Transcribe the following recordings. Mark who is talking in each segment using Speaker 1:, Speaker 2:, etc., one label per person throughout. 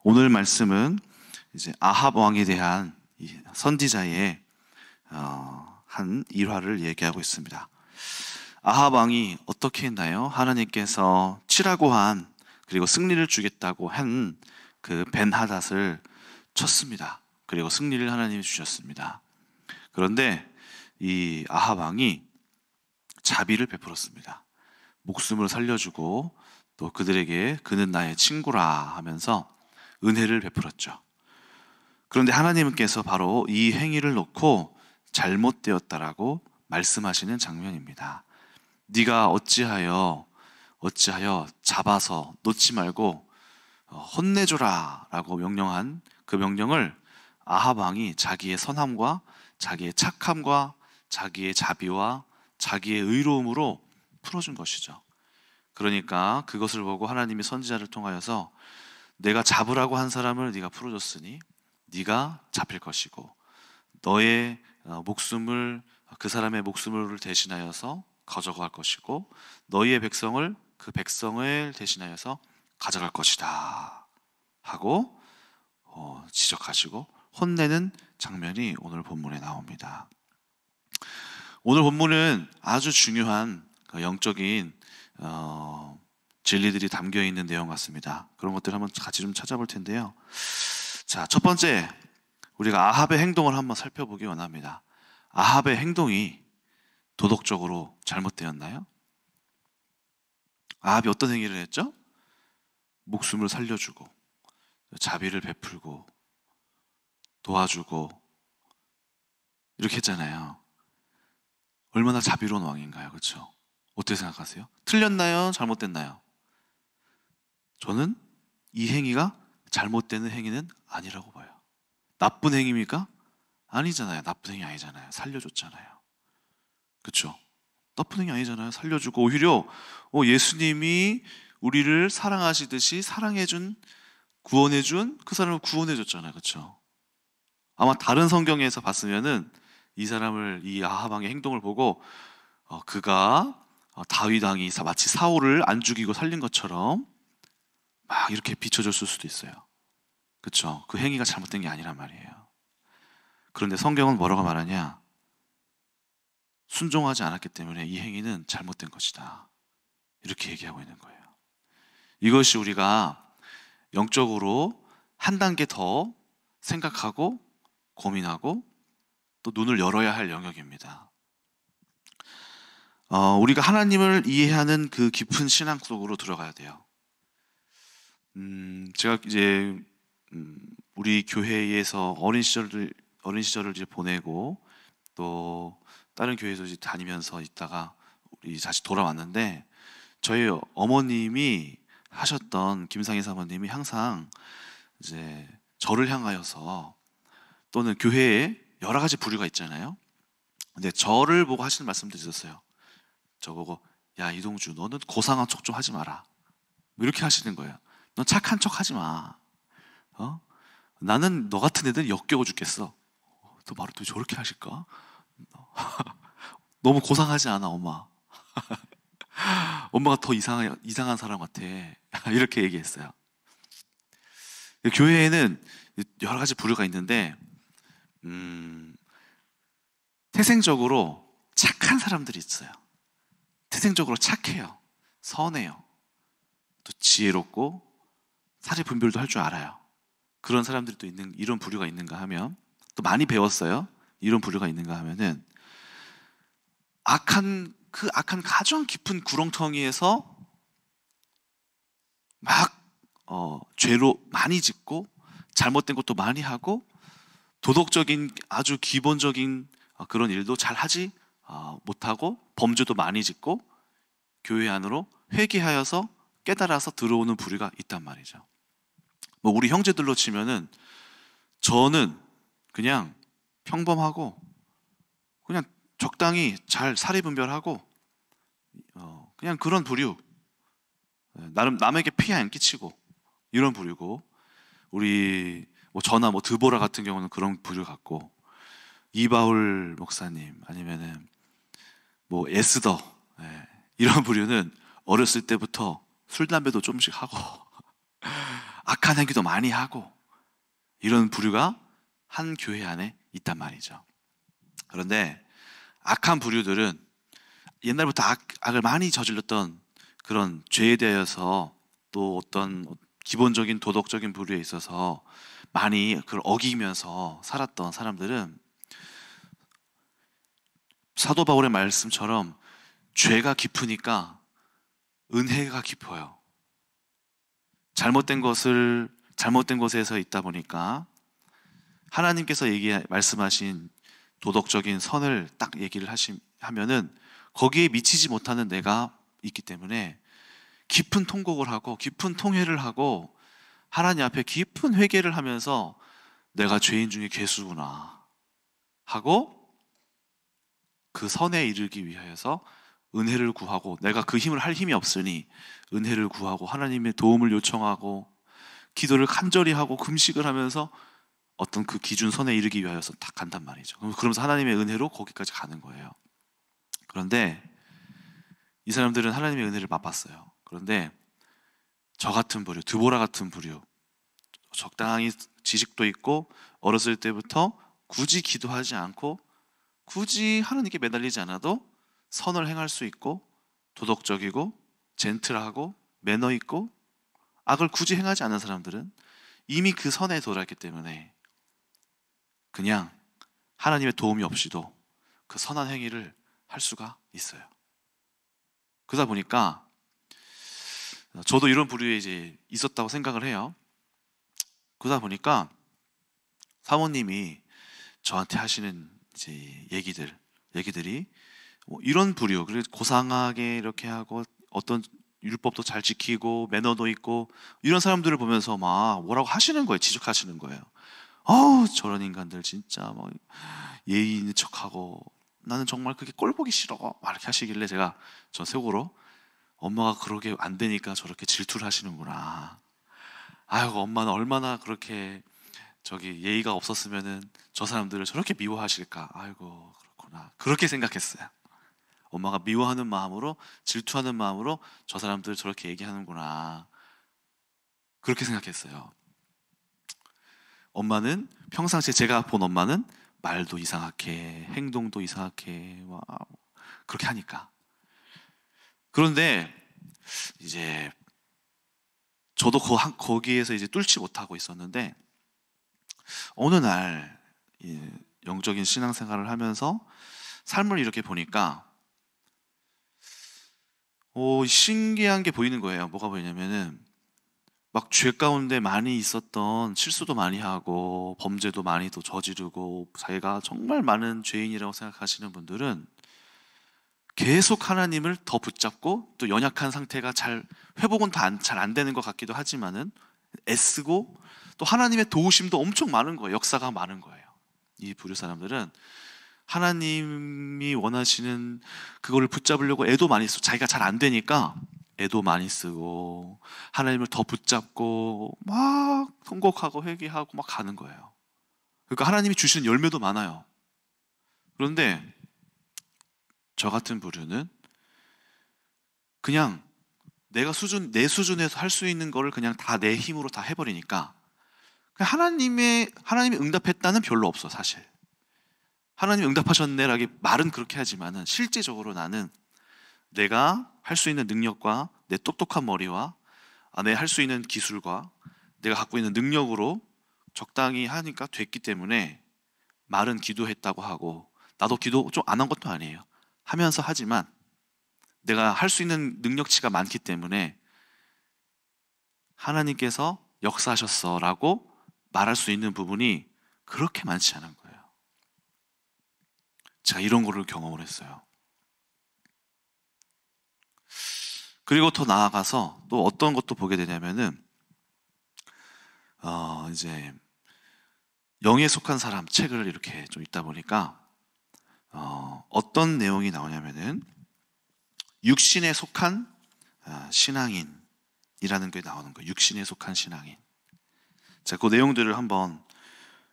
Speaker 1: 오늘 말씀은 이제 아합 왕에 대한 선지자의 한 일화를 얘기하고 있습니다. 아합 왕이 어떻게 했나요? 하나님께서 치라고 한, 그리고 승리를 주겠다고 한 그 벤하닷을 쳤습니다. 그리고 승리를 하나님이 주셨습니다. 그런데 이 아합 왕이 자비를 베풀었습니다. 목숨을 살려주고 또 그들에게 그는 나의 친구라 하면서 은혜를 베풀었죠. 그런데 하나님께서 바로 이 행위를 놓고 잘못되었다라고 말씀하시는 장면입니다. 네가 어찌하여 잡아서 놓지 말고 혼내줘라 라고 명령한 그 명령을 아합 왕이 자기의 선함과 자기의 착함과 자기의 자비와 자기의 의로움으로 풀어준 것이죠. 그러니까 그것을 보고 하나님이 선지자를 통하여서 내가 잡으라고 한 사람을 네가 풀어줬으니 네가 잡힐 것이고, 너의 목숨을, 그 사람의 목숨을 대신하여서 가져갈 것이고, 너희의 백성을, 그 백성을 대신하여서 가져갈 것이다 하고 지적하시고 혼내는 장면이 오늘 본문에 나옵니다. 오늘 본문은 아주 중요한 영적인 진리들이 담겨 있는 내용 같습니다. 그런 것들 한번 같이 좀 찾아볼 텐데요. 자, 첫 번째, 우리가 아합의 행동을 한번 살펴보기 원합니다. 아합의 행동이 도덕적으로 잘못되었나요? 아합이 어떤 행위를 했죠? 목숨을 살려주고 자비를 베풀고 도와주고 이렇게 했잖아요. 얼마나 자비로운 왕인가요? 그렇죠? 어떻게 생각하세요? 틀렸나요? 잘못됐나요? 저는 이 행위가 잘못되는 행위는 아니라고 봐요. 나쁜 행위입니까? 아니잖아요. 나쁜 행위 아니잖아요. 살려줬잖아요. 그렇죠? 나쁜 행위 아니잖아요. 살려주고 오히려 예수님이 우리를 사랑하시듯이 사랑해준, 구원해준 그 사람을 구원해줬잖아요. 그렇죠? 아마 다른 성경에서 봤으면은 이 사람을, 이 아합 왕의 행동을 보고 그가 다윗 왕이 마치 사울을 안 죽이고 살린 것처럼 막 이렇게 비춰줬을 수도 있어요. 그렇죠? 그 행위가 잘못된 게 아니란 말이에요. 그런데 성경은 뭐라고 말하냐? 순종하지 않았기 때문에 이 행위는 잘못된 것이다, 이렇게 얘기하고 있는 거예요. 이것이 우리가 영적으로 한 단계 더 생각하고 고민하고 또 눈을 열어야 할 영역입니다. 우리가 하나님을 이해하는 그 깊은 신앙 속으로 들어가야 돼요. 제가 이제 우리 교회에서 어린 시절을 이제 보내고 또 다른 교회에서 이제 다니면서 있다가 우리 다시 돌아왔는데, 저희 어머님이 하셨던, 김상희 사모님이 항상 이제 저를 향하여서, 또는 교회에 여러 가지 부류가 있잖아요. 근데 저를 보고 하시는 말씀도 있었어요. 저보고, 야 이동주, 너는 고상한 척 좀 하지 마라, 이렇게 하시는 거예요. 넌 착한 척 하지 마. 나는 너 같은 애들 역겨워 죽겠어. 또 말을 또 저렇게 하실까? 너무 고상하지 않아 엄마? 엄마가 더 이상한 사람 같아. 이렇게 얘기했어요. 교회에는 여러 가지 부류가 있는데 태생적으로 착한 사람들이 있어요. 태생적으로 착해요. 선해요. 또 지혜롭고 사리 분별도 할 줄 알아요. 그런 사람들이 또 있는, 이런 부류가 있는가 하면, 또 많이 배웠어요. 이런 부류가 있는가 하면은 그 악한 가장 깊은 구렁텅이에서 막 죄로 많이 짓고 잘못된 것도 많이 하고 도덕적인 아주 기본적인 그런 일도 잘 하지 못하고 범죄도 많이 짓고 교회 안으로 회개하여서 깨달아서 들어오는 부류가 있단 말이죠. 뭐 우리 형제들로 치면은 저는 그냥 평범하고 그냥 적당히 잘 사리분별하고 그냥 그런 부류, 나름 남에게 피해 안 끼치고 이런 부류고, 우리 뭐 저나 뭐 드보라 같은 경우는 그런 부류 같고, 이바울 목사님 아니면은 뭐 에스더, 이런 부류는 어렸을 때부터 술 담배도 조금씩 하고 악한 행위도 많이 하고 이런 부류가 한 교회 안에 있단 말이죠. 그런데 악한 부류들은 옛날부터 악을 많이 저질렀던 그런 죄에 대해서 또 어떤 기본적인 도덕적인 부류에 있어서 많이 그걸 어기면서 살았던 사람들은 사도 바울의 말씀처럼 죄가 깊으니까 은혜가 깊어요. 잘못된 곳에서 있다 보니까 하나님께서 말씀하신 도덕적인 선을 딱 얘기를 하면은 거기에 미치지 못하는 내가 있기 때문에 깊은 통곡을 하고 깊은 통회를 하고 하나님 앞에 깊은 회개를 하면서 내가 죄인 중에 괴수구나 하고 그 선에 이르기 위하여서 은혜를 구하고 내가 그 힘을 할 힘이 없으니 은혜를 구하고 하나님의 도움을 요청하고 기도를 간절히 하고 금식을 하면서 어떤 그 기준 선에 이르기 위하여서 딱 간단 말이죠. 그러면서 하나님의 은혜로 거기까지 가는 거예요. 그런데 이 사람들은 하나님의 은혜를 맛봤어요. 그런데 저 같은 부류, 드보라 같은 부류, 적당히 지식도 있고 어렸을 때부터 굳이 기도하지 않고 굳이 하나님께 매달리지 않아도 선을 행할 수 있고 도덕적이고 젠틀하고 매너 있고 악을 굳이 행하지 않는 사람들은 이미 그 선에 도달했기 때문에 그냥 하나님의 도움이 없이도 그 선한 행위를 할 수가 있어요. 그러다 보니까 저도 이런 부류에 이제 있었다고 생각을 해요. 그러다 보니까 사모님이 저한테 하시는 이제 얘기들이 뭐 이런 부류, 그래서 고상하게 이렇게 하고 어떤 율법도 잘 지키고 매너도 있고 이런 사람들을 보면서 막 뭐라고 하시는 거예요. 지적하시는 거예요. 저런 인간들 진짜 뭐 예의 있는 척하고 나는 정말 그게 꼴 보기 싫어 막 이렇게 하시길래 전 속으로 엄마가 그러게 안 되니까 저렇게 질투를 하시는구나. 아이고 엄마는 얼마나 그렇게 예의가 없었으면은 저 사람들을 저렇게 미워하실까. 아이고 그렇구나. 그렇게 생각했어요. 엄마가 미워하는 마음으로 질투하는 마음으로 저 사람들 저렇게 얘기하는구나. 그렇게 생각했어요. 엄마는 평상시에 제가 본 엄마는 말도 이상하게 행동도 이상하게 막 그렇게 하니까. 그런데 이제 저도 거기에서 이제 뚫지 못하고 있었는데 어느 날 영적인 신앙생활을 하면서 삶을 이렇게 보니까 신기한 게 보이는 거예요. 뭐가 보이냐면은 막 죄 가운데 많이 있었던 실수도 많이 하고 범죄도 많이 또 저지르고 자기가 정말 많은 죄인이라고 생각하시는 분들은 계속 하나님을 더 붙잡고 또 연약한 상태가 회복은 잘 안 되는 것 같기도 하지만은 애쓰고 또 하나님의 도우심도 엄청 많은 거예요. 역사가 많은 거예요. 이 부류 사람들은 하나님이 원하시는 그거를 붙잡으려고 애도 많이 쓰고 자기가 잘 안 되니까 애도 많이 쓰고 하나님을 더 붙잡고 막 통곡하고 회개하고 막 가는 거예요. 그러니까 하나님이 주시는 열매도 많아요. 그런데 저 같은 부류는 그냥 내 수준에서 할 수 있는 거를 그냥 다 내 힘으로 다 해버리니까 하나님이 응답했다는 별로 없어 사실. 하나님이 응답하셨네라기 말은 그렇게 하지만은 실제적으로 나는 내가 할 수 있는 능력과 내 똑똑한 머리와 내 할 수 있는 기술과 내가 갖고 있는 능력으로 적당히 하니까 됐기 때문에 말은 기도했다고 하고 나도 기도 좀 안 한 것도 아니에요. 하면서 하지만 내가 할 수 있는 능력치가 많기 때문에 하나님께서 역사하셨어라고 말할 수 있는 부분이 그렇게 많지 않은 거예요. 제가 이런 거를 경험을 했어요. 그리고 더 나아가서 또 어떤 것도 보게 되냐면은 이제 영에 속한 사람 책을 이렇게 좀 읽다 보니까 어떤 내용이 나오냐면은 육신에 속한 신앙인이라는 게 나오는 거예요. 육신에 속한 신앙인. 자, 그 내용들을 한번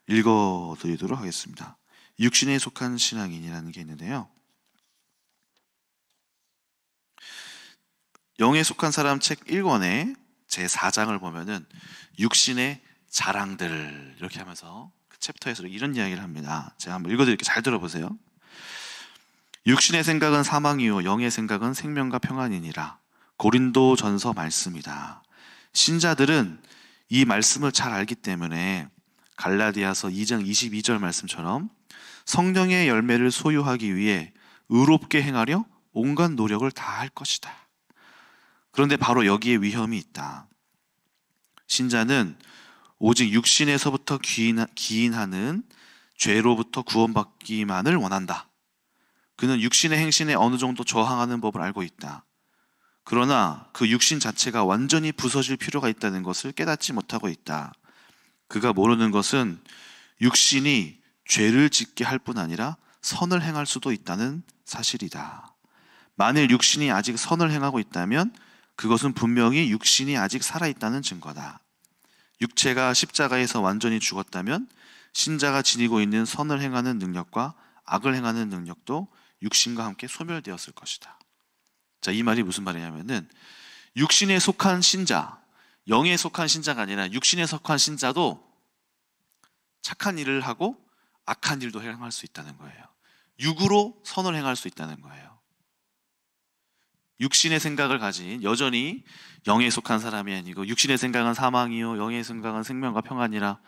Speaker 1: 읽어드리도록 하겠습니다. 육신에 속한 신앙인이라는 게 있는데요. 영에 속한 사람 책 1권에 제 4장을 보면은 육신의 자랑들, 이렇게 하면서 그 챕터에서 이런 이야기를 합니다. 제가 한번 읽어드릴게요. 잘 들어보세요. 육신의 생각은 사망이요 영의 생각은 생명과 평안이니라. 고린도전서 말씀이다. 신자들은 이 말씀을 잘 알기 때문에 갈라디아서 2장 22절 말씀처럼 성령의 열매를 소유하기 위해 의롭게 행하려 온갖 노력을 다할 것이다. 그런데 바로 여기에 위험이 있다. 신자는 오직 육신에서부터 기인하는 죄로부터 구원받기만을 원한다. 그는 육신의 행신에 어느 정도 저항하는 법을 알고 있다. 그러나 그 육신 자체가 완전히 부서질 필요가 있다는 것을 깨닫지 못하고 있다. 그가 모르는 것은 육신이 죄를 짓게 할 뿐 아니라 선을 행할 수도 있다는 사실이다. 만일 육신이 아직 선을 행하고 있다면 그것은 분명히 육신이 아직 살아있다는 증거다. 육체가 십자가에서 완전히 죽었다면 신자가 지니고 있는 선을 행하는 능력과 악을 행하는 능력도 육신과 함께 소멸되었을 것이다. 자, 이 말이 무슨 말이냐면은 육신에 속한 신자, 영에 속한 신자가 아니라 육신에 속한 신자도 착한 일을 하고 악한 일도 행할 수 있다는 거예요. 육으로 선을 행할 수 있다는 거예요. 육신의 생각을 가진 여전히 영에 속한 사람이 아니고 육신의 생각은 사망이요 영의 생각은 생명과 평안이라.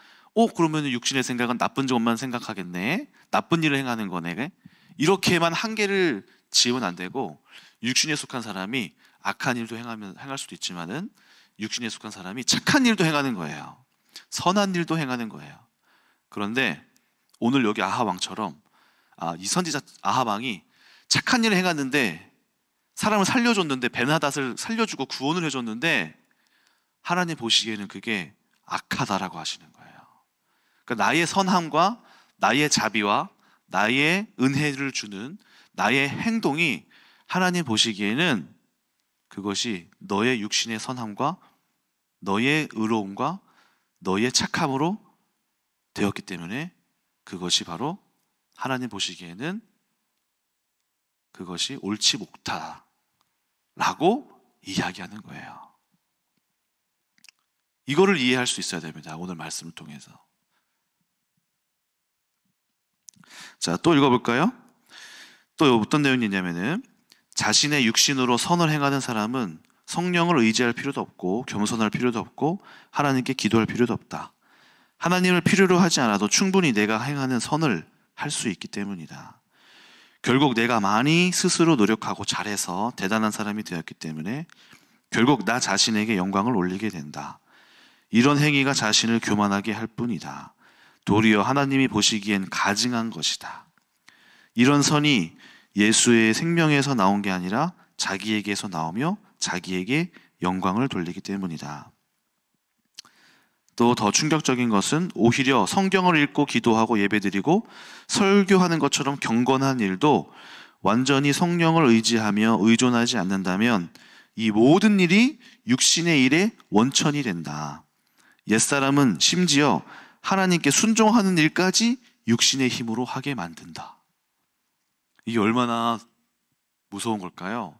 Speaker 1: 그러면 육신의 생각은 나쁜 것만 생각하겠네, 나쁜 일을 행하는 거네, 이렇게만 한계를 지으면 안 되고, 육신에 속한 사람이 악한 일도 행할 수도 있지만은 육신에 속한 사람이 착한 일도 행하는 거예요. 선한 일도 행하는 거예요. 그런데 오늘 여기 아합왕처럼 이 선지자 아합왕이 착한 일을 행했는데, 사람을 살려줬는데, 베나닷을 살려주고 구원을 해줬는데 하나님 보시기에는 그게 악하다라고 하시는 거예요. 그러니까 나의 선함과 나의 자비와 나의 은혜를 주는 나의 행동이 하나님 보시기에는 그것이 너의 육신의 선함과 너의 의로움과 너의 착함으로 되었기 때문에 그것이 바로 하나님 보시기에는 그것이 옳지 못하다라고 이야기하는 거예요. 이거를 이해할 수 있어야 됩니다. 오늘 말씀을 통해서. 자, 또 읽어볼까요? 또 어떤 내용이 있냐면은 자신의 육신으로 선을 행하는 사람은 성령을 의지할 필요도 없고 겸손할 필요도 없고 하나님께 기도할 필요도 없다. 하나님을 필요로 하지 않아도 충분히 내가 행하는 선을 할 수 있기 때문이다. 결국 내가 많이 스스로 노력하고 잘해서 대단한 사람이 되었기 때문에 결국 나 자신에게 영광을 올리게 된다. 이런 행위가 자신을 교만하게 할 뿐이다. 도리어 하나님이 보시기엔 가증한 것이다. 이런 선이 예수의 생명에서 나온 게 아니라 자기에게서 나오며 자기에게 영광을 돌리기 때문이다. 또 더 충격적인 것은 오히려 성경을 읽고 기도하고 예배드리고 설교하는 것처럼 경건한 일도 완전히 성령을 의지하며 의존하지 않는다면 이 모든 일이 육신의 일의 원천이 된다. 옛사람은 심지어 하나님께 순종하는 일까지 육신의 힘으로 하게 만든다. 이게 얼마나 무서운 걸까요?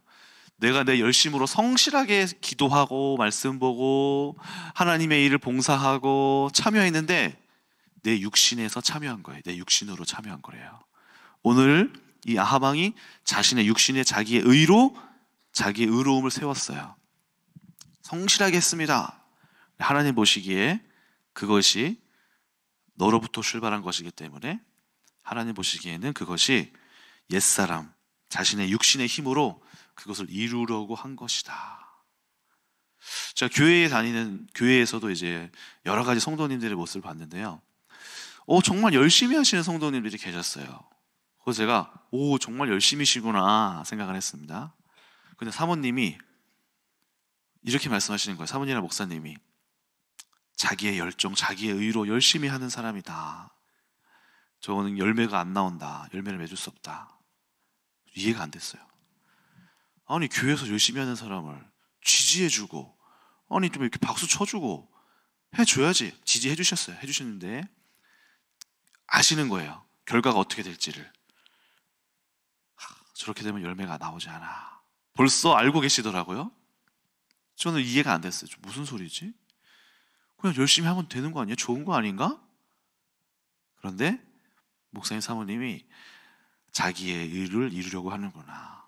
Speaker 1: 내가 내 열심으로 성실하게 기도하고 말씀 보고 하나님의 일을 봉사하고 참여했는데 내 육신에서 참여한 거예요. 내 육신으로 참여한 거래요. 오늘 이 아합왕이 자신의 육신에 자기의 의로 자기의 의로움을 세웠어요. 성실하게 했습니다. 하나님 보시기에 그것이 너로부터 출발한 것이기 때문에 하나님 보시기에는 그것이 옛사람, 자신의 육신의 힘으로 그것을 이루려고 한 것이다. 제가 교회에서도 이제 여러 가지 성도님들의 모습을 봤는데요. 정말 열심히 하시는 성도님들이 계셨어요. 그래서 제가 정말 열심히시구나 생각을 했습니다. 근데 사모님이 이렇게 말씀하시는 거예요. 사모님이나 목사님이 자기의 열정, 자기의 의로 열심히 하는 사람이다. 저거는 열매가 안 나온다. 열매를 맺을 수 없다. 이해가 안 됐어요. 아니, 교회에서 열심히 하는 사람을 지지해주고, 아니, 좀 이렇게 박수 쳐주고 해줘야지. 지지해 주셨어요. 해주셨는데 아시는 거예요. 결과가 어떻게 될지를. 저렇게 되면 열매가 나오지 않아. 벌써 알고 계시더라고요. 저는 이해가 안 됐어요. 무슨 소리지? 그냥 열심히 하면 되는 거 아니에요? 좋은 거 아닌가? 그런데 목사님 사모님이 자기의 의를 이루려고 하는구나.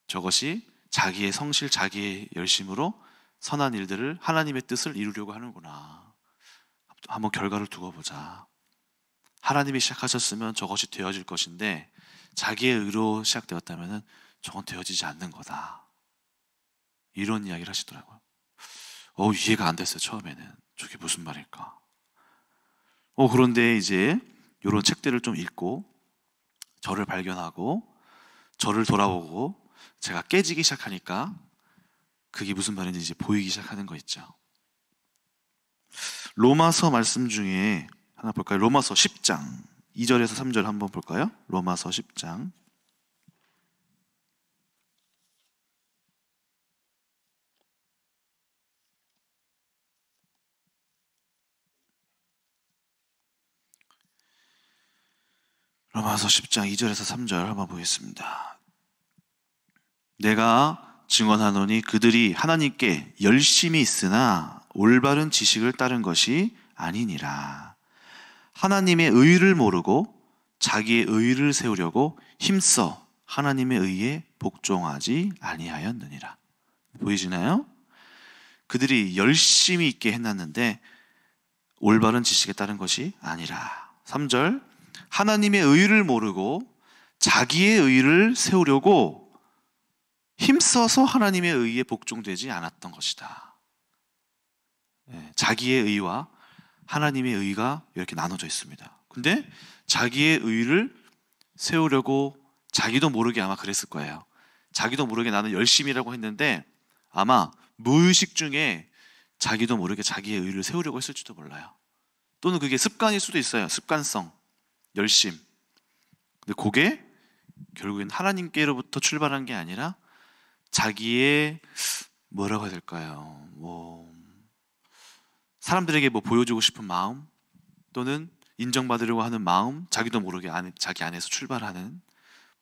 Speaker 1: 저것이 자기의 성실, 자기의 열심으로 선한 일들을, 하나님의 뜻을 이루려고 하는구나. 한번 결과를 두고 보자. 하나님이 시작하셨으면 저것이 되어질 것인데 자기의 의로 시작되었다면 저건 되어지지 않는 거다. 이런 이야기를 하시더라고요. 이해가 안 됐어요. 처음에는 저게 무슨 말일까. 그런데 이제 이런 책들을 좀 읽고 저를 발견하고 저를 돌아보고 제가 깨지기 시작하니까 그게 무슨 말인지 이제 보이기 시작하는 거 있죠. 로마서 말씀 중에 하나 볼까요? 로마서 10장 2절에서 3절 한번 볼까요? 로마서 10장. 로마서 10장 2절에서 3절 한번 보겠습니다. 내가 증언하노니 그들이 하나님께 열심히 있으나 올바른 지식을 따른 것이 아니니라. 하나님의 의를 모르고 자기의 의를 세우려고 힘써 하나님의 의에 복종하지 아니하였느니라. 보이시나요? 그들이 열심히 있게 해놨는데 올바른 지식에 따른 것이 아니라. 3절 하나님의 의를 모르고 자기의 의를 세우려고 힘써서 하나님의 의에 복종되지 않았던 것이다. 자기의 의와 하나님의 의가 이렇게 나눠져 있습니다. 근데 자기의 의를 세우려고 자기도 모르게 아마 그랬을 거예요. 자기도 모르게 나는 열심이라고 했는데 아마 무의식 중에 자기도 모르게 자기의 의를 세우려고 했을지도 몰라요. 또는 그게 습관일 수도 있어요. 습관성, 열심. 근데 그게 결국엔 하나님께로부터 출발한 게 아니라 자기의 뭐라고 해야 될까요? 사람들에게 보여주고 싶은 마음 또는 인정받으려고 하는 마음, 자기도 모르게 자기 안에서 출발하는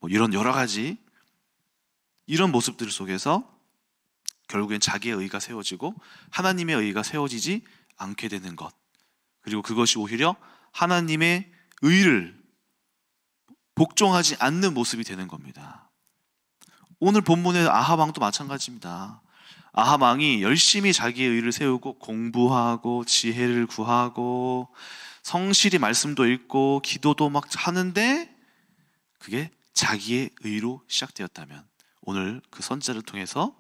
Speaker 1: 이런 여러 가지 이런 모습들 속에서 결국엔 자기의 의가 세워지고 하나님의 의가 세워지지 않게 되는 것. 그리고 그것이 오히려 하나님의 의를 복종하지 않는 모습이 되는 겁니다. 오늘 본문의 아합 왕도 마찬가지입니다. 아합 왕이 열심히 자기의 의를 세우고 공부하고 지혜를 구하고 성실히 말씀도 읽고 기도도 막 하는데 그게 자기의 의로 시작되었다면 오늘 그 선지자를 통해서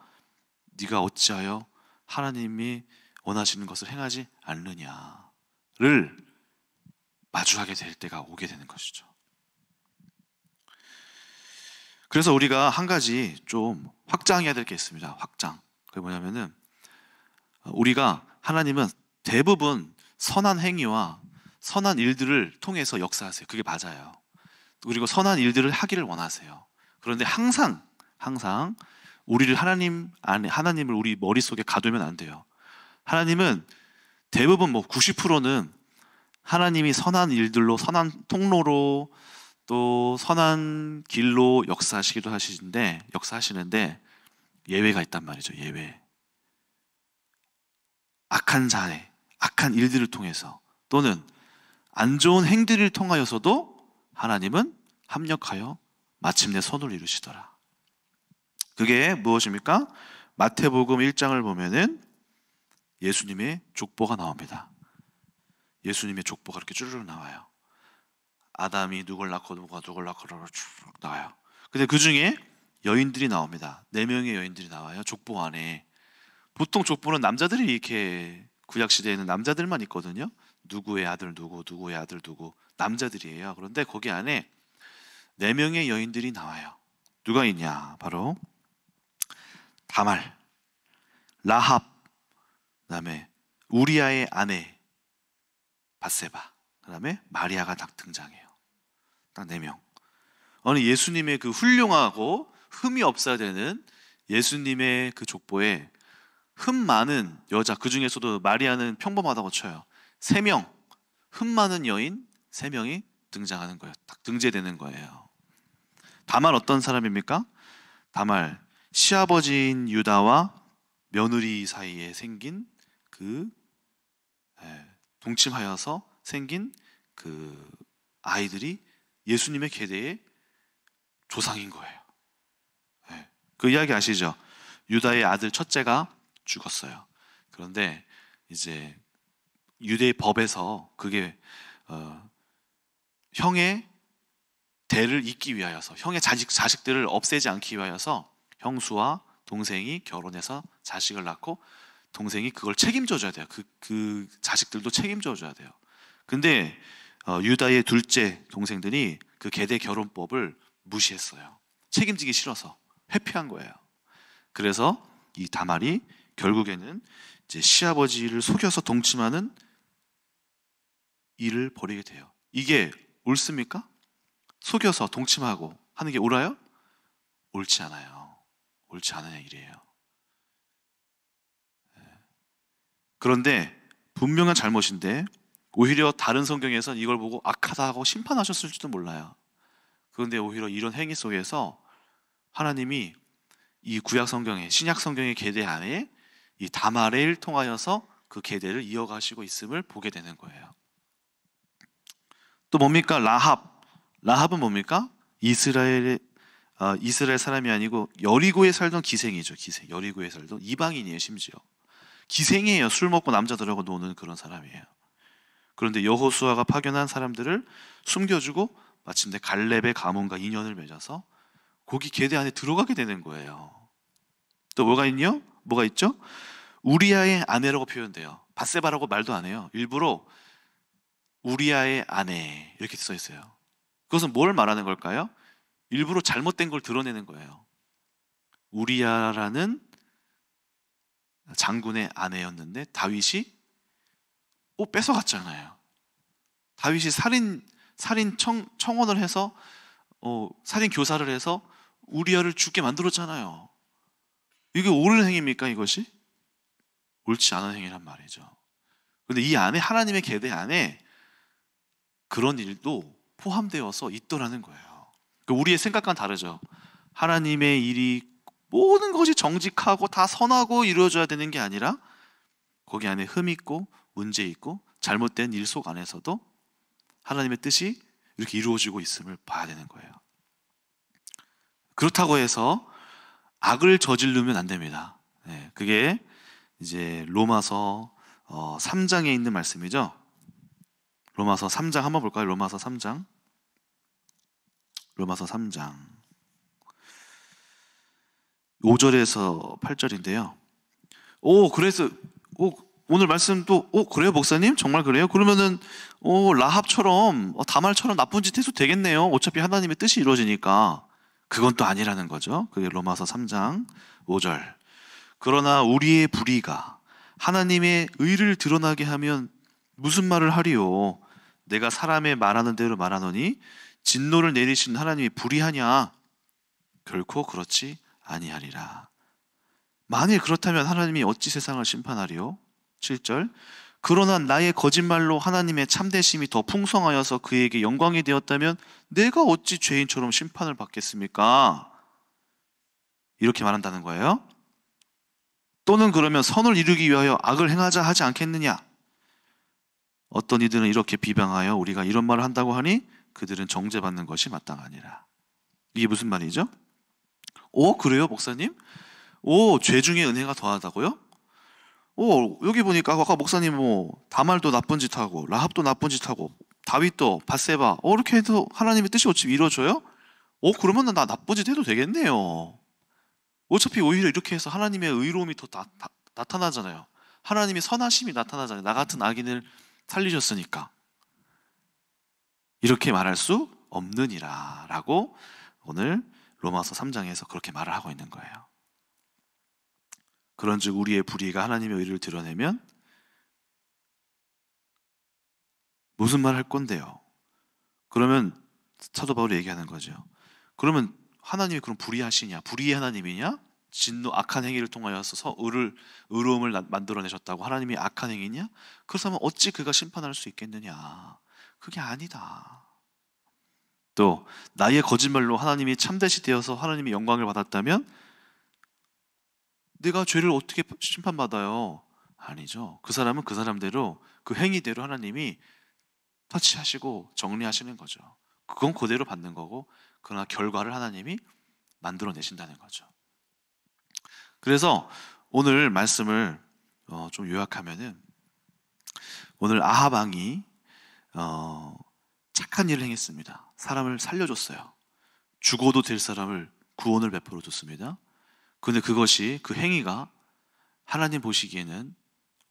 Speaker 1: 네가 어찌하여 하나님이 원하시는 것을 행하지 않느냐를 마주하게 될 때가 오게 되는 것이죠. 그래서 우리가 한 가지 좀 확장해야 될 게 있습니다. 확장. 그게 뭐냐면은 우리가 하나님은 대부분 선한 행위와 선한 일들을 통해서 역사하세요. 그게 맞아요. 그리고 선한 일들을 하기를 원하세요. 그런데 항상 우리를 하나님 안에 하나님을 우리 머릿속에 가두면 안 돼요. 하나님은 대부분 90%는 하나님이 선한 일들로 선한 통로로 또 선한 길로 역사하시는데 예외가 있단 말이죠. 예외. 악한 자의 악한 일들을 통해서 또는 안 좋은 행들을 통하여서도 하나님은 합력하여 마침내 선을 이루시더라. 그게 무엇입니까? 마태복음 1장을 보면은 예수님의 족보가 나옵니다. 예수님의 족보가 이렇게 쭈르륵 나와요. 아담이 누굴 낳고 누가 누굴 낳고 쭉 나와요. 근데 그 중에 여인들이 나옵니다. 4명의 여인들이 나와요. 족보 안에. 보통 족보는 남자들이 이렇게 구약시대에는 남자들만 있거든요. 누구의 아들 누구, 누구의 아들 누구, 남자들이에요. 그런데 거기 안에 4명의 여인들이 나와요. 누가 있냐? 바로 다말, 라합, 그다음에 우리아의 아내 밧세바, 그다음에 마리아가 딱 등장해요. 딱 4명. 아니 예수님의 그 훌륭하고 흠이 없어야 되는 예수님의 그 족보에 흠 많은 여자, 그 중에서도 마리아는 평범하다고 쳐요. 3명, 흠 많은 여인 3명이 등장하는 거예요. 딱 등재되는 거예요. 다말 어떤 사람입니까? 다말 시아버지인 유다와 며느리 사이에 생긴 그 동침하여서 생긴 그 아이들이 예수님의 계대의 조상인 거예요. 네. 그 이야기 아시죠? 유다의 아들 첫째가 죽었어요. 그런데 이제 유대의 법에서 그게 형의 대를 잇기 위하여서, 형의 자식들을 없애지 않기 위하여서 형수와 동생이 결혼해서 자식을 낳고 동생이 그걸 책임져 줘야 돼요. 그 자식들도 책임져 줘야 돼요. 근데 유다의 둘째 동생들이 그 계대 결혼법을 무시했어요. 책임지기 싫어서 회피한 거예요. 그래서 이 다말이 결국에는 이제 시아버지를 속여서 동침하는 일을 벌이게 돼요. 이게 옳습니까? 속여서 동침하고 하는 게 옳아요? 옳지 않아요. 옳지 않은 일이에요. 그런데 분명한 잘못인데 오히려 다른 성경에서 이걸 보고 악하다 하고 심판하셨을지도 몰라요. 그런데 오히려 이런 행위 속에서 하나님이 이 구약 성경에, 신약 성경의 계대 안에 이 다말을 통하여서 그 계대를 이어가시고 있음을 보게 되는 거예요. 또 뭡니까? 라합은 뭡니까? 이스라엘 사람이 아니고 여리고에 살던 기생이죠. 여리고에 살던 이방인이에요. 심지어 기생이에요. 술 먹고 남자들하고 노는 그런 사람이에요. 그런데 여호수아가 파견한 사람들을 숨겨주고 마침내 갈렙의 가문과 인연을 맺어서 거기 계대 안에 들어가게 되는 거예요. 또 뭐가 있죠? 우리아의 아내라고 표현돼요. 밧세바라고 말도 안 해요. 일부러 우리아의 아내 이렇게 써 있어요. 그것은 뭘 말하는 걸까요? 일부러 잘못된 걸 드러내는 거예요. 우리아라는 장군의 아내였는데 다윗이 뺏어갔잖아요. 다윗이 살인 청원을 해서 살인 교사를 해서 우리아를 죽게 만들었잖아요. 이게 옳은 행위입니까? 이것이? 옳지 않은 행위란 말이죠. 그런데 이 안에, 하나님의 계대 안에 그런 일도 포함되어서 있더라는 거예요. 우리의 생각과는 다르죠. 하나님의 일이 모든 것이 정직하고 다 선하고 이루어져야 되는 게 아니라 거기 안에 흠 있고 문제 있고 잘못된 일 속 안에서도 하나님의 뜻이 이렇게 이루어지고 있음을 봐야 되는 거예요. 그렇다고 해서 악을 저지르면 안 됩니다. 네, 그게 이제 로마서 3장에 있는 말씀이죠. 로마서 3장 한번 볼까요? 로마서 3장 5절에서 8절인데요. 그래서 오늘 말씀 또 그래요 목사님? 정말 그래요? 그러면은 라합처럼 다말처럼 나쁜 짓 해도 되겠네요. 어차피 하나님의 뜻이 이루어지니까. 그건 또 아니라는 거죠. 그게 로마서 3장 5절. 그러나 우리의 불의가 하나님의 의를 드러나게 하면 무슨 말을 하리요? 내가 사람의 말하는 대로 말하노니 진노를 내리신 하나님이 불의하냐? 결코 그렇지 아니하리라. 만일 그렇다면 하나님이 어찌 세상을 심판하리요? 7절. 그러나 나의 거짓말로 하나님의 참되심이 더 풍성하여서 그에게 영광이 되었다면 내가 어찌 죄인처럼 심판을 받겠습니까? 이렇게 말한다는 거예요. 또는 그러면 선을 이루기 위하여 악을 행하자 하지 않겠느냐? 어떤 이들은 이렇게 비방하여 우리가 이런 말을 한다고 하니 그들은 정죄받는 것이 마땅하니라. 이게 무슨 말이죠? 그래요 목사님? 죄 중에 은혜가 더하다고요? 여기 보니까 아까 목사님 다말도 나쁜 짓 하고 라합도 나쁜 짓 하고 다윗도 밧세바 이렇게 해도 하나님의 뜻이 어차피 이루어져요? 그러면 나 나쁜 짓 해도 되겠네요. 어차피 오히려 이렇게 해서 하나님의 의로움이 더 나타나잖아요. 하나님의 선하심이 나타나잖아요. 나 같은 악인을 살리셨으니까. 이렇게 말할 수 없느니라 라고 오늘 로마서 3장에서 그렇게 말을 하고 있는 거예요. 그런즉 우리의 불의가 하나님의 의를 드러내면 무슨 말 할 건데요? 그러면 사도 바울이 얘기하는 거죠. 그러면 하나님이 그럼 불의하시냐? 불의의 하나님이냐? 진노 악한 행위를 통하여서 의로움을 만들어내셨다고 하나님이 악한 행위냐? 그렇다면 어찌 그가 심판할 수 있겠느냐? 그게 아니다. 또 나의 거짓말로 하나님이 참되시 되어서 하나님의 영광을 받았다면 내가 죄를 어떻게 심판받아요? 아니죠. 그 사람은 그 사람대로 그 행위대로 하나님이 터치하시고 정리하시는 거죠. 그건 그대로 받는 거고, 그러나 결과를 하나님이 만들어내신다는 거죠. 그래서 오늘 말씀을 좀 요약하면은, 오늘 아합 왕이 착한 일을 행했습니다. 사람을 살려줬어요. 죽어도 될 사람을 구원을 베풀어 줬습니다. 그런데 그것이, 그 행위가 하나님 보시기에는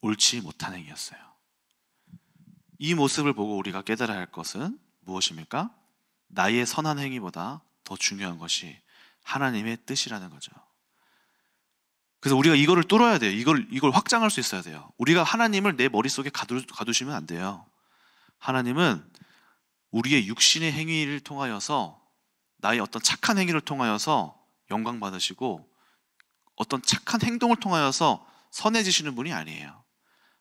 Speaker 1: 옳지 못한 행위였어요. 이 모습을 보고 우리가 깨달아야 할 것은 무엇입니까? 나의 선한 행위보다 더 중요한 것이 하나님의 뜻이라는 거죠. 그래서 우리가 이거를 뚫어야 돼요. 이걸 확장할 수 있어야 돼요. 우리가 하나님을 내 머릿속에 가두시면 안 돼요. 하나님은 우리의 육신의 행위를 통하여서, 나의 어떤 착한 행위를 통하여서 영광 받으시고, 어떤 착한 행동을 통하여서 선해지시는 분이 아니에요.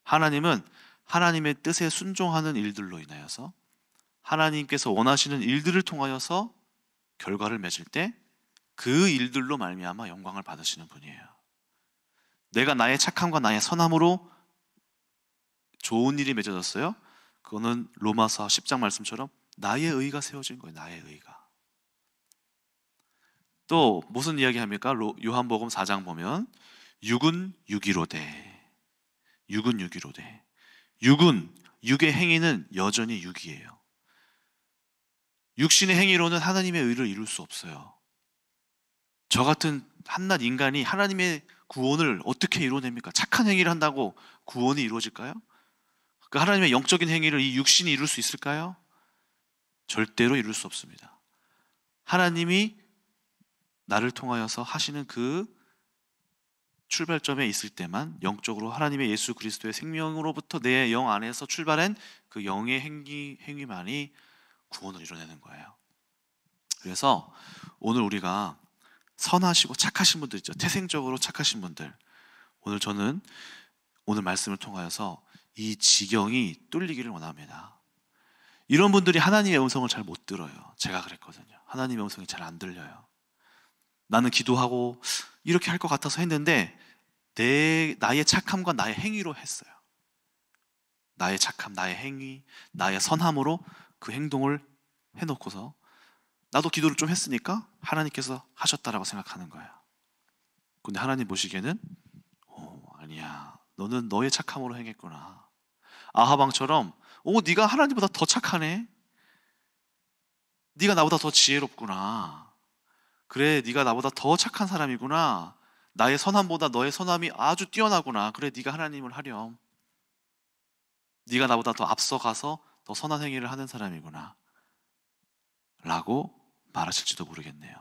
Speaker 1: 하나님은 하나님의 뜻에 순종하는 일들로 인하여서, 하나님께서 원하시는 일들을 통하여서 결과를 맺을 때 그 일들로 말미암아 영광을 받으시는 분이에요. 내가 나의 착함과 나의 선함으로 좋은 일이 맺어졌어요? 그거는 로마서 10장 말씀처럼 나의 의가 세워진 거예요. 나의 의가. 또 무슨 이야기 합니까? 요한복음 4장 보면 육은 육이로되, 육은 육이로되. 육의 행위는 여전히 육이에요. 육신의 행위로는 하나님의 의를 이룰 수 없어요. 저 같은 한낱 인간이 하나님의 구원을 어떻게 이루어냅니까? 착한 행위를 한다고 구원이 이루어질까요? 그 하나님의 영적인 행위를 이 육신이 이룰 수 있을까요? 절대로 이룰 수 없습니다. 하나님이 나를 통하여서 하시는 그 출발점에 있을 때만 영적으로 하나님의 예수 그리스도의 생명으로부터 내 영 안에서 출발한 그 영의 행위만이 구원을 이뤄내는 거예요. 그래서 오늘 우리가 선하시고 착하신 분들 있죠. 태생적으로 착하신 분들. 저는 오늘 말씀을 통하여서 이 지경이 뚫리기를 원합니다. 이런 분들이 하나님의 음성을 잘 못 들어요. 제가 그랬거든요. 하나님의 음성이 잘 안 들려요. 나는 기도하고 이렇게 할 것 같아서 했는데 나의 착함과 나의 행위로 했어요. 나의 착함, 나의 행위, 나의 선함으로 그 행동을 해놓고서 나도 기도를 좀 했으니까 하나님께서 하셨다라고 생각하는 거예요. 근데 하나님 보시기에는 아니야, 너는 너의 착함으로 행했구나. 아하방처럼 네가 하나님보다 더 착하네. 네가 나보다 더 지혜롭구나. 그래, 네가 나보다 더 착한 사람이구나. 나의 선함보다 너의 선함이 아주 뛰어나구나. 그래, 네가 하나님을 하렴. 네가 나보다 더 앞서가서 더 선한 행위를 하는 사람이구나 라고 말하실지도 모르겠네요.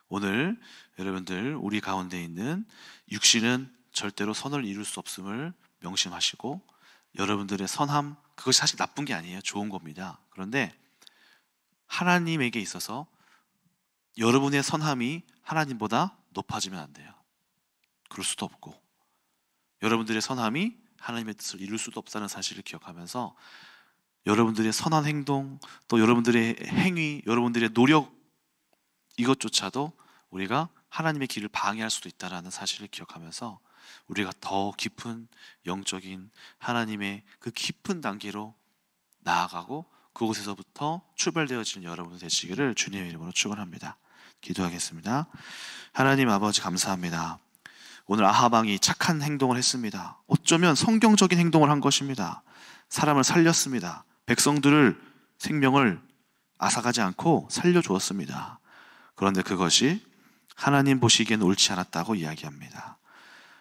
Speaker 1: 오늘 여러분들, 우리 가운데 있는 육신은 절대로 선을 이룰 수 없음을 명심하시고, 여러분들의 선함, 그것이 사실 나쁜 게 아니에요. 좋은 겁니다. 그런데 하나님에게 있어서 여러분의 선함이 하나님보다 높아지면 안 돼요. 그럴 수도 없고, 여러분들의 선함이 하나님의 뜻을 이룰 수도 없다는 사실을 기억하면서 여러분들의 선한 행동, 또 여러분들의 행위, 여러분들의 노력, 이것조차도 우리가 하나님의 길을 방해할 수도 있다는 사실을 기억하면서 우리가 더 깊은 영적인 하나님의 그 깊은 단계로 나아가고 그곳에서부터 출발되어지는 여러분 되시기를 주님의 이름으로 축원합니다. 기도하겠습니다. 하나님 아버지, 감사합니다. 오늘 아합 왕이 착한 행동을 했습니다. 어쩌면 성경적인 행동을 한 것입니다. 사람을 살렸습니다. 백성들을, 생명을 앗아가지 않고 살려주었습니다. 그런데 그것이 하나님 보시기엔 옳지 않았다고 이야기합니다.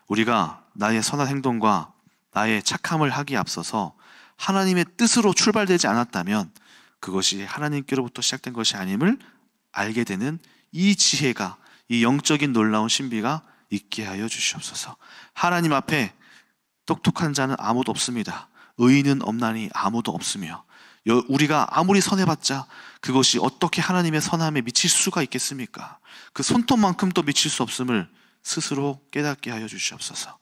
Speaker 1: 우리가 나의 선한 행동과 나의 착함을 하기에 앞서서 하나님의 뜻으로 출발되지 않았다면 그것이 하나님께로부터 시작된 것이 아님을 알게 되는 이 지혜가, 이 영적인 놀라운 신비가 있게 하여 주시옵소서. 하나님 앞에 똑똑한 자는 아무도 없습니다. 의인은 없나니 아무도 없으며, 우리가 아무리 선해봤자 그것이 어떻게 하나님의 선함에 미칠 수가 있겠습니까? 그 손톱만큼도 미칠 수 없음을 스스로 깨닫게 하여 주시옵소서.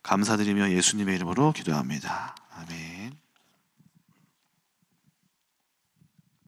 Speaker 1: 감사드리며 예수님의 이름으로 기도합니다. 아멘.